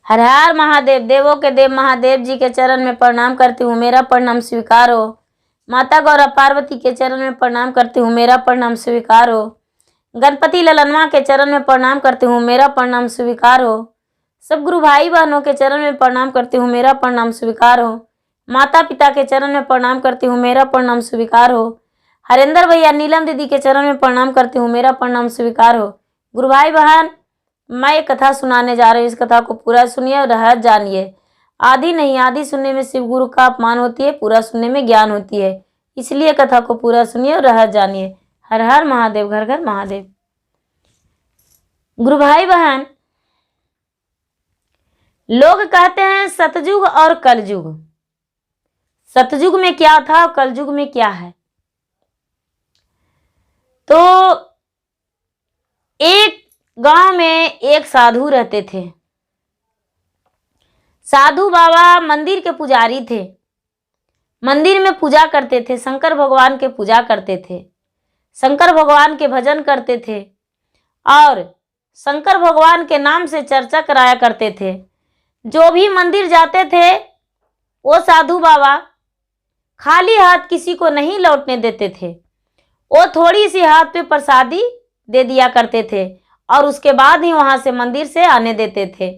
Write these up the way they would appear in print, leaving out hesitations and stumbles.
हर हर महादेव। देवों के देव महादेव जी के चरण में प्रणाम करती हूँ, मेरा प्रणाम स्वीकार हो। माता गौरा पार्वती के चरण में प्रणाम करती हूँ, मेरा प्रणाम स्वीकार हो। गणपति ललनवा के चरण में प्रणाम करती हूँ, मेरा प्रणाम स्वीकार हो। सब गुरु भाई बहनों के चरण में प्रणाम करती हूँ, मेरा प्रणाम स्वीकार हो। माता पिता के चरण में प्रणाम करती हूँ, मेरा प्रणाम स्वीकार हो। हरेंद्र भैया नीलम दीदी के चरण में प्रणाम करती हूँ, मेरा प्रणाम स्वीकार हो। गुरु भाई बहन, मैं एक कथा सुनाने जा रही हूँ, इस कथा को पूरा सुनिए और रहस्य जानिए। आधी नहीं, आधी सुनने में शिव गुरु का अपमान होती है, पूरा सुनने में ज्ञान होती है, इसलिए कथा को पूरा सुनिए और रहस्य जानिए। हर हर महादेव, घर घर महादेव। गुरु भाई बहन, लोग कहते हैं सतयुग और कलयुग। सतयुग में क्या था और कलयुग में क्या है? तो एक गांव में एक साधु रहते थे। साधु बाबा मंदिर के पुजारी थे, मंदिर में पूजा करते थे, शंकर भगवान के पूजा करते थे, शंकर भगवान के भजन करते थे और शंकर भगवान के नाम से चर्चा कराया करते थे। जो भी मंदिर जाते थे वो साधु बाबा खाली हाथ किसी को नहीं लौटने देते थे। वो थोड़ी सी हाथ पे प्रसादी दे दिया करते थे और उसके बाद ही वहां से मंदिर से आने देते थे।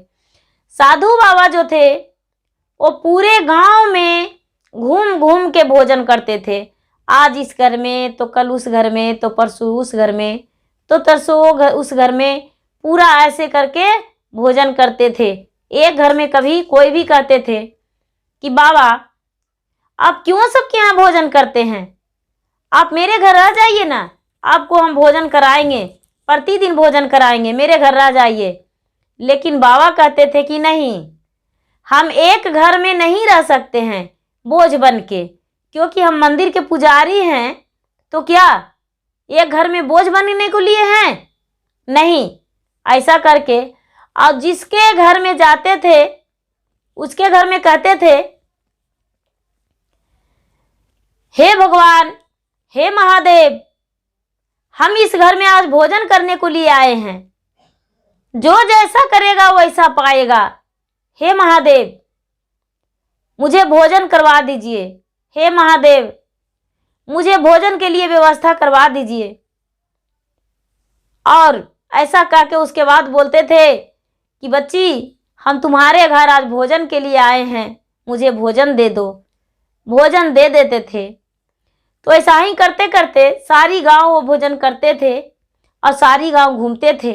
साधु बाबा जो थे वो पूरे गांव में घूम घूम के भोजन करते थे। आज इस घर में तो कल उस घर में, तो परसों उस घर में, तो तरसों उस घर में, पूरा ऐसे करके भोजन करते थे। एक घर में कभी कोई भी कहते थे कि बाबा आप क्यों सबके यहाँ भोजन करते हैं, आप मेरे घर आ जाइए ना, आपको हम भोजन कराएंगे, प्रतिदिन भोजन कराएंगे, मेरे घर आ जाइए। लेकिन बाबा कहते थे कि नहीं, हम एक घर में नहीं रह सकते हैं बोझ बन के, क्योंकि हम मंदिर के पुजारी हैं। तो क्या एक घर में बोझ बनने को लिए हैं? नहीं। ऐसा करके और जिसके घर में जाते थे उसके घर में कहते थे, हे भगवान, हे महादेव, हम इस घर में आज भोजन करने को लिए आए हैं, जो जैसा करेगा वैसा पाएगा। हे महादेव, मुझे भोजन करवा दीजिए, हे महादेव, मुझे भोजन के लिए व्यवस्था करवा दीजिए। और ऐसा कह के उसके बाद बोलते थे कि बच्ची, हम तुम्हारे घर आज भोजन के लिए आए हैं, मुझे भोजन दे दो। भोजन दे देते थे। तो ऐसा ही करते करते सारी गांव वो भोजन करते थे और सारी गांव घूमते थे।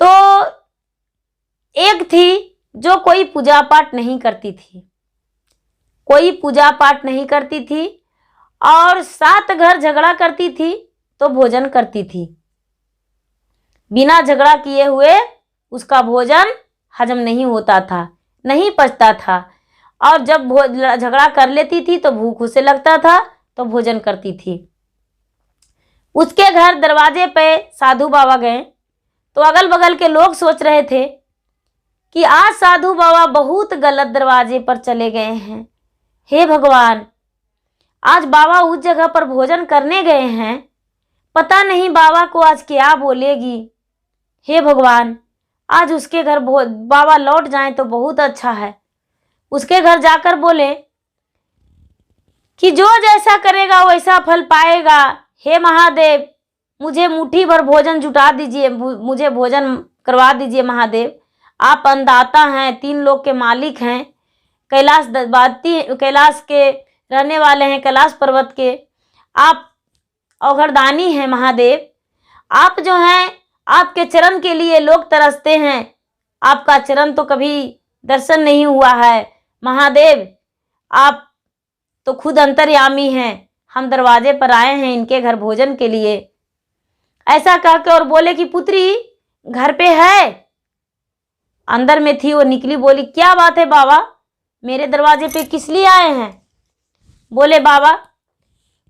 तो एक थी जो कोई पूजा पाठ नहीं करती थी, कोई पूजा पाठ नहीं करती थी और 7 घर झगड़ा करती थी तो भोजन करती थी। बिना झगड़ा किए हुए उसका भोजन हजम नहीं होता था, नहीं पचता था, और जब झगड़ा कर लेती थी तो भूख उसे लगता था तो भोजन करती थी। उसके घर दरवाजे पे साधु बाबा गए तो अगल बगल के लोग सोच रहे थे कि आज साधु बाबा बहुत गलत दरवाजे पर चले गए हैं। हे भगवान, आज बाबा उस जगह पर भोजन करने गए हैं, पता नहीं बाबा को आज क्या बोलेगी। हे भगवान, आज उसके घर बाबा लौट जाएं तो बहुत अच्छा है। उसके घर जाकर बोले कि जो जैसा करेगा वैसा फल पाएगा। हे महादेव, मुझे मुट्ठी भर भोजन जुटा दीजिए, मुझे भोजन करवा दीजिए महादेव। आप अन्नदाता हैं, 3 लोक के मालिक हैं, कैलाश के रहने वाले हैं, कैलाश पर्वत के आप औघड़दानी हैं महादेव। आप जो हैं, आपके चरण के लिए लोग तरसते हैं, आपका चरण तो कभी दर्शन नहीं हुआ है महादेव। आप तो खुद अंतर्यामी हैं, हम दरवाजे पर आए हैं इनके घर भोजन के लिए। ऐसा कहकर और बोले कि पुत्री घर पे है? अंदर में थी, वो निकली, बोली क्या बात है बाबा, मेरे दरवाजे पे किस लिए आए हैं? बोले बाबा,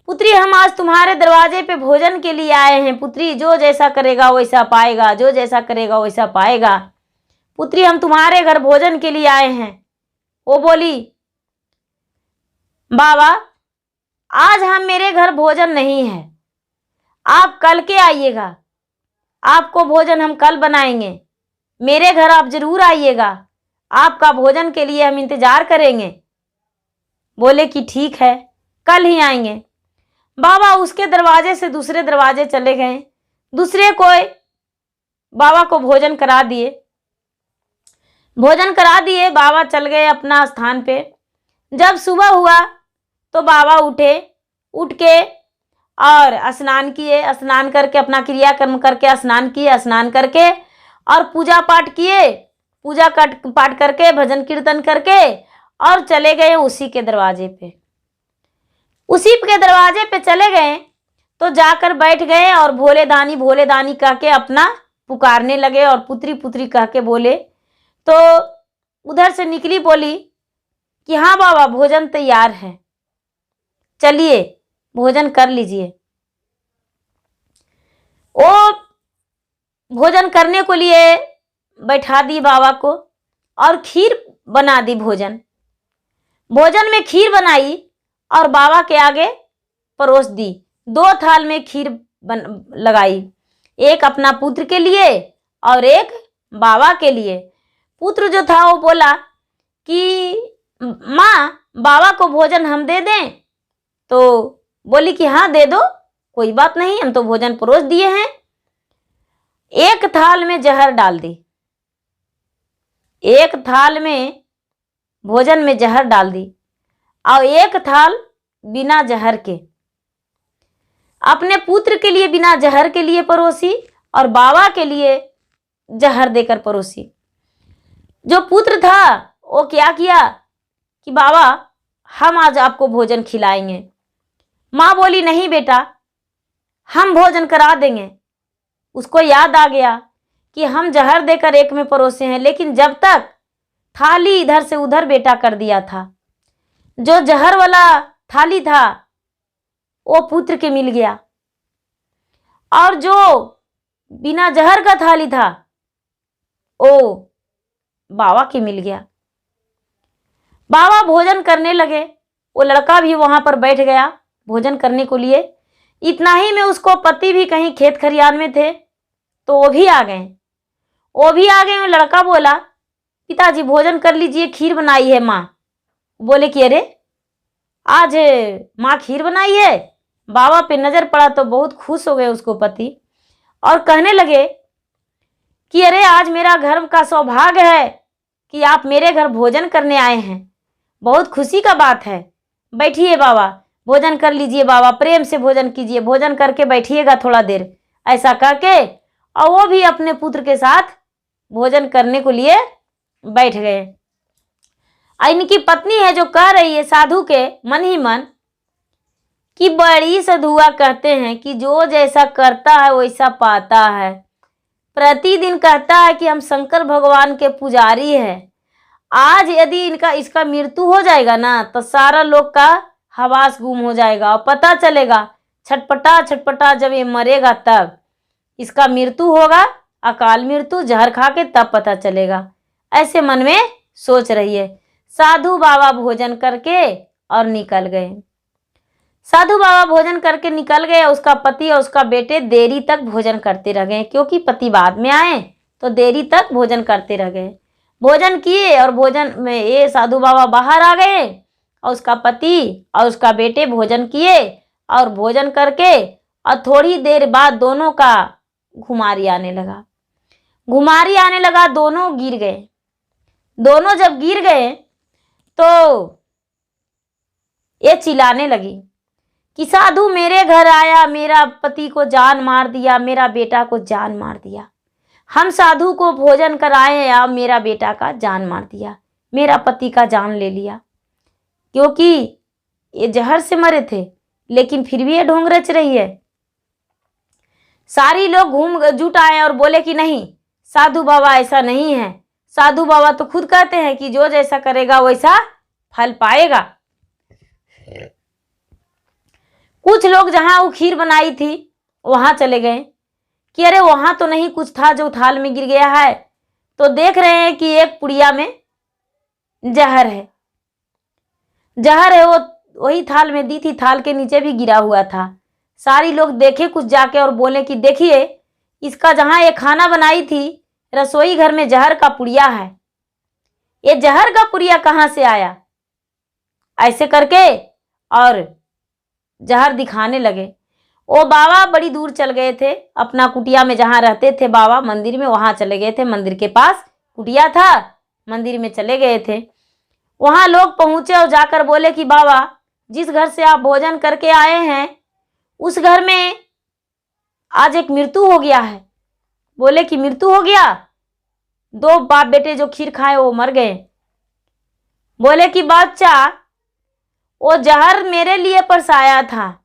पुत्री हम आज तुम्हारे दरवाजे पे भोजन के लिए आए हैं। पुत्री जो जैसा करेगा वैसा पाएगा, जो जैसा करेगा वैसा पाएगा। पुत्री हम तुम्हारे घर भोजन के लिए आए हैं। वो बोली बाबा, आज हम मेरे घर भोजन नहीं है, आप कल के आइएगा, आपको भोजन हम कल बनाएंगे। मेरे घर आप जरूर आइएगा, आपका भोजन के लिए हम इंतजार करेंगे। बोले कि ठीक है, कल ही आएंगे। बाबा उसके दरवाजे से दूसरे दरवाजे चले गए, दूसरे कोई बाबा को भोजन करा दिए। भोजन करा दिए, बाबा चल गए अपना स्थान पे। जब सुबह हुआ तो बाबा उठे, उठ के और स्नान किए, स्नान करके अपना क्रियाकर्म करके स्नान किए, स्नान करके और पूजा पाठ किए, पूजा पाठ करके भजन कीर्तन करके और चले गए उसी के दरवाजे पे। उसी के दरवाजे पे चले गए तो जाकर बैठ गए और भोले दानी कह के अपना पुकारने लगे और पुत्री पुत्री कह के बोले। तो उधर से निकली, बोली कि हाँ बाबा भोजन तैयार है, चलिए भोजन कर लीजिए। वो भोजन करने को लिए बैठा दी बाबा को और खीर बना दी। भोजन में खीर बनाई और बाबा के आगे परोस दी। 2 थाल में खीर लगाई, एक अपना पुत्र के लिए और एक बाबा के लिए। पुत्र जो था वो बोला कि माँ बाबा को भोजन हम दे दें? तो बोली कि हाँ दे दो, कोई बात नहीं, हम तो भोजन परोस दिए हैं। एक थाल में जहर डाल दी, एक थाल में भोजन में जहर डाल दी और एक थाल बिना जहर के। अपने पुत्र के लिए बिना जहर के लिए परोसी और बाबा के लिए जहर देकर परोसी। जो पुत्र था वो क्या किया कि बाबा हम आज आपको भोजन खिलाएंगे। माँ बोली नहीं बेटा, हम भोजन करा देंगे। उसको याद आ गया कि हम जहर देकर एक में परोसे हैं, लेकिन जब तक थाली इधर से उधर बेटा कर दिया था। जो जहर वाला थाली था वो पुत्र के मिल गया और जो बिना जहर का थाली था वो बाबा के मिल गया। बाबा भोजन करने लगे, वो लड़का भी वहां पर बैठ गया भोजन करने को लिए। इतना ही में उसको पति भी कहीं खेत खरियान में थे तो वो भी आ गए। वो लड़का बोला पिताजी भोजन कर लीजिए, खीर बनाई है माँ। बोले कि अरे आज माँ खीर बनाई है। बाबा पे नजर पड़ा तो बहुत खुश हो गए उसको पति और कहने लगे कि अरे आज मेरा घर का सौभाग्य है कि आप मेरे घर भोजन करने आए हैं, बहुत खुशी का बात है। बैठिए बाबा, भोजन कर लीजिए बाबा, प्रेम से भोजन कीजिए, भोजन करके बैठिएगा थोड़ा देर। ऐसा करके और वो भी अपने पुत्र के साथ भोजन करने को लिए बैठ गए। इनकी पत्नी है जो कह रही है साधु के मन ही मन कि बड़ी सधुआ कहते हैं कि जो जैसा करता है वैसा पाता है। प्रतिदिन कहता है कि हम शंकर भगवान के पुजारी हैं। आज यदि इसका मृत्यु हो जाएगा ना तो सारा लोग का हवास गुम हो जाएगा और पता चलेगा छटपटा छटपटा जब ये मरेगा तब इसका मृत्यु होगा, अकाल मृत्यु जहर खा के, तब पता चलेगा। ऐसे मन में सोच रही है। साधु बाबा भोजन करके और निकल गए। साधु बाबा भोजन करके निकल गए। उसका पति और उसका बेटे देरी तक भोजन करते रह गए, क्योंकि पति बाद में आए तो देरी तक भोजन करते रह गए। भोजन किए और भोजन में ये साधु बाबा बाहर आ गए और उसका पति और उसका बेटे भोजन किए और भोजन करके और थोड़ी देर बाद दोनों का घुमारी आने लगा। दोनों गिर गए। दोनों जब गिर गए तो ये चिल्लाने लगी कि साधु मेरे घर आया, मेरा पति को जान मार दिया, मेरा बेटा को जान मार दिया। हम साधु को भोजन कराए या मेरा बेटा का जान मार दिया, मेरा पति का जान ले लिया। क्योंकि ये जहर से मरे थे लेकिन फिर भी ये ढोंग रच रही है। सारी लोग घूम जुट आए और बोले कि नहीं साधु बाबा ऐसा नहीं है। साधु बाबा तो खुद कहते हैं कि जो जैसा करेगा वैसा फल पाएगा। कुछ लोग जहां वो खीर बनाई थी वहां चले गए कि अरे वहां तो नहीं कुछ था जो थाल में गिर गया है। तो देख रहे हैं कि एक पुड़िया में जहर है। वो वही थाल में दी थी, थाल के नीचे भी गिरा हुआ था। सारी लोग देखे कुछ जाके और बोले कि देखिए इसका जहां ये खाना बनाई थी रसोई घर में जहर का पुड़िया है, ये जहर का पुड़िया कहाँ से आया? ऐसे करके और जहर दिखाने लगे। वो बाबा बड़ी दूर चल गए थे, अपना कुटिया में जहाँ रहते थे बाबा मंदिर में, वहाँ चले गए थे। मंदिर के पास कुटिया था, मंदिर में चले गए थे। वहाँ लोग पहुँचे और जाकर बोले कि बाबा, जिस घर से आप भोजन करके आए हैं उस घर में आज एक मृत्यु हो गया है। बोले कि मृत्यु हो गया? 2 बाप बेटे जो खीर खाए वो मर गए। बोले कि बच्चा, वो जहर मेरे लिए परसाया था,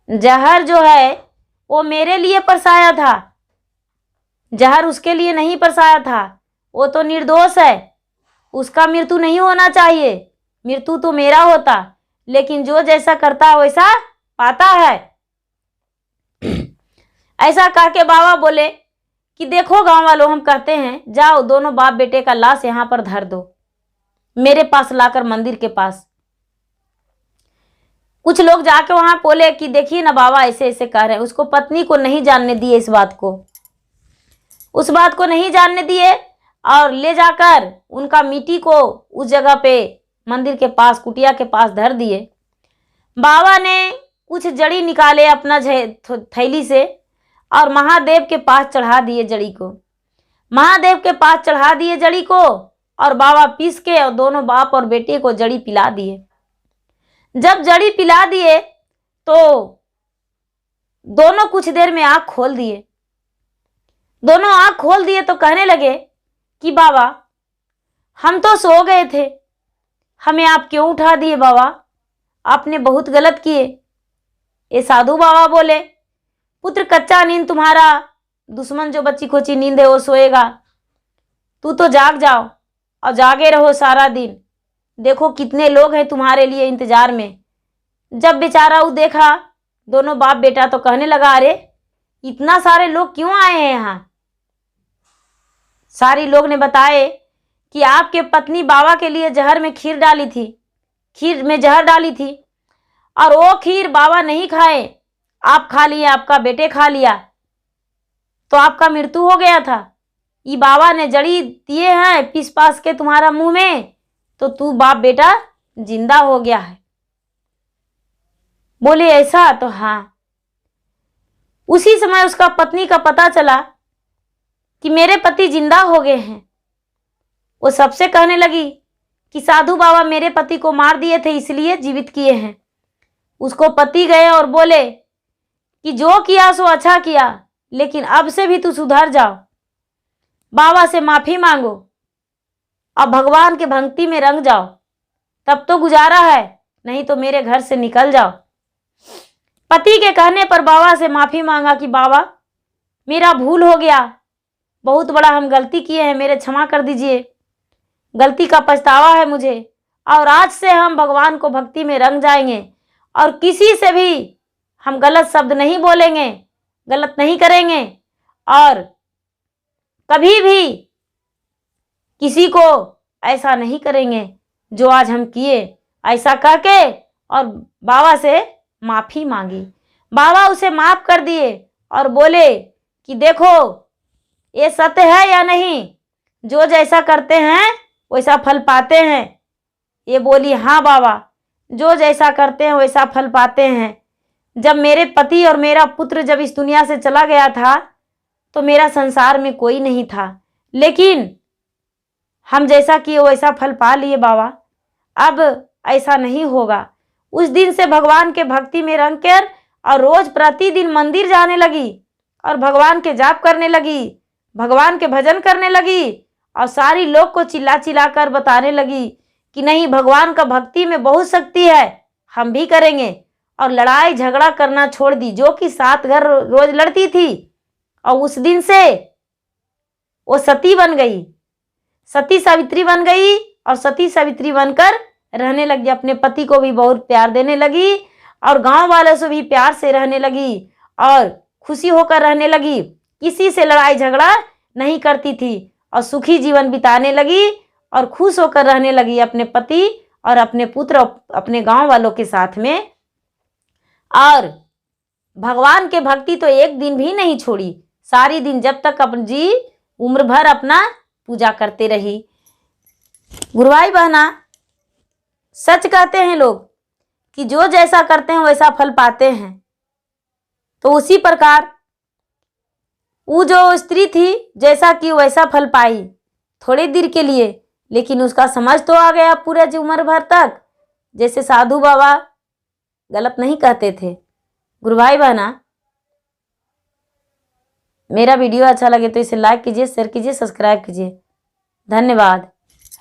जहर जो है वो मेरे लिए परसाया था, जहर उसके लिए नहीं परसाया था। वो तो निर्दोष है, उसका मृत्यु नहीं होना चाहिए, मृत्यु तो मेरा होता, लेकिन जो जैसा करता है वैसा पाता है। ऐसा कह के बाबा बोले कि देखो गांव वालों, हम कहते हैं जाओ दोनों बाप बेटे का लाश यहाँ पर धर दो, मेरे पास लाकर मंदिर के पास। कुछ लोग जाके वहां बोले कि देखिए ना बाबा ऐसे ऐसे कह रहे हैं। उसको पत्नी को नहीं जानने दिए, इस बात को, उस बात को नहीं जानने दिए और ले जाकर उनका मिट्टी को उस जगह पे मंदिर के पास कुटिया के पास धर दिए। बाबा ने कुछ जड़ी निकाले अपना थैली से और महादेव के पास चढ़ा दिए जड़ी को, महादेव के पास चढ़ा दिए जड़ी को, और बाबा पीस के और दोनों बाप और बेटे को जड़ी पिला दिए। जब जड़ी पिला दिए तो दोनों कुछ देर में आंख खोल दिए। दोनों आंख खोल दिए तो कहने लगे कि बाबा, हम तो सो गए थे, हमें आप क्यों उठा दिए बाबा? आपने बहुत गलत किए। ये साधु बाबा बोले, पुत्र कच्चा नींद तुम्हारा दुश्मन जो बच्ची खोची नींद है वो सोएगा, तू तो जाग जाओ और जागे रहो सारा दिन। देखो कितने लोग हैं तुम्हारे लिए इंतजार में। जब बेचारा वो देखा दोनों बाप बेटा तो कहने लगा, अरे इतना सारे लोग क्यों आए हैं यहाँ? सारी लोग ने बताए कि आपके पत्नी बाबा के लिए जहर में खीर डाली थी, खीर में जहर डाली थी और वो खीर बाबा नहीं खाए, आप खा लिए, आपका बेटे खा लिया तो आपका मृत्यु हो गया था। ये बाबा ने जड़ी दिए हैं पीस पास के तुम्हारा मुंह में, तो तू बाप बेटा जिंदा हो गया है। बोले ऐसा? तो हाँ। उसी समय उसका पत्नी का पता चला कि मेरे पति जिंदा हो गए हैं। वो सबसे कहने लगी कि साधु बाबा मेरे पति को मार दिए थे इसलिए जीवित किए हैं। उसको पति गए और बोले कि जो किया सो अच्छा किया, लेकिन अब से भी तू सुधर जाओ, बाबा से माफी मांगो और भगवान के भक्ति में रंग जाओ, तब तो गुजारा है, नहीं तो मेरे घर से निकल जाओ। पति के कहने पर बाबा से माफी मांगा कि बाबा मेरा भूल हो गया, बहुत बड़ा हम गलती किए हैं, मेरे क्षमा कर दीजिए, गलती का पछतावा है मुझे, और आज से हम भगवान को भक्ति में रंग जाएंगे और किसी से भी हम गलत शब्द नहीं बोलेंगे, गलत नहीं करेंगे और कभी भी किसी को ऐसा नहीं करेंगे जो आज हम किए। ऐसा कह के और बाबा से माफी मांगी। बाबा उसे माफ कर दिए और बोले कि देखो ये सत्य है या नहीं, जो जैसा करते हैं वैसा फल पाते हैं। ये बोली हाँ बाबा, जो जैसा करते हैं वैसा फल पाते हैं। जब मेरे पति और मेरा पुत्र जब इस दुनिया से चला गया था तो मेरा संसार में कोई नहीं था, लेकिन हम जैसा किए वैसा फल पा लिए बाबा, अब ऐसा नहीं होगा। उस दिन से भगवान के भक्ति में रंग कर और रोज प्रतिदिन मंदिर जाने लगी और भगवान के जाप करने लगी, भगवान के भजन करने लगी और सारी लोग को चिल्ला चिल्ला कर बताने लगी कि नहीं, भगवान का भक्ति में बहुत शक्ति है, हम भी करेंगे। और लड़ाई झगड़ा करना छोड़ दी, जो कि 7 घर रोज लड़ती थी, और उस दिन से वो सती बन गई, सती सावित्री बन गई और सती सावित्री बनकर रहने लगी। अपने पति को भी बहुत प्यार देने लगी और गांव वालों से भी प्यार से रहने लगी और खुशी होकर रहने लगी। किसी से लड़ाई झगड़ा नहीं करती थी और सुखी जीवन बिताने लगी और खुश होकर रहने लगी अपने पति और अपने पुत्र अपने गांव वालों के साथ में। और भगवान के भक्ति तो एक दिन भी नहीं छोड़ी, सारी दिन जब तक अपन जी उम्र भर अपना पूजा करते रही। गुरु भाई बहना, सच कहते हैं लोग कि जो जैसा करते हैं वैसा फल पाते हैं। तो उसी प्रकार वो जो स्त्री थी, जैसा कि वैसा फल पाई थोड़ी देर के लिए, लेकिन उसका समझ तो आ गया पूरे उम्र भर तक। जैसे साधु बाबा गलत नहीं कहते थे। गुरु भाई बहना, मेरा वीडियो अच्छा लगे तो इसे लाइक कीजिए, शेयर कीजिए, सब्सक्राइब कीजिए। धन्यवाद।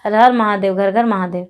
हर हर महादेव, घर घर महादेव।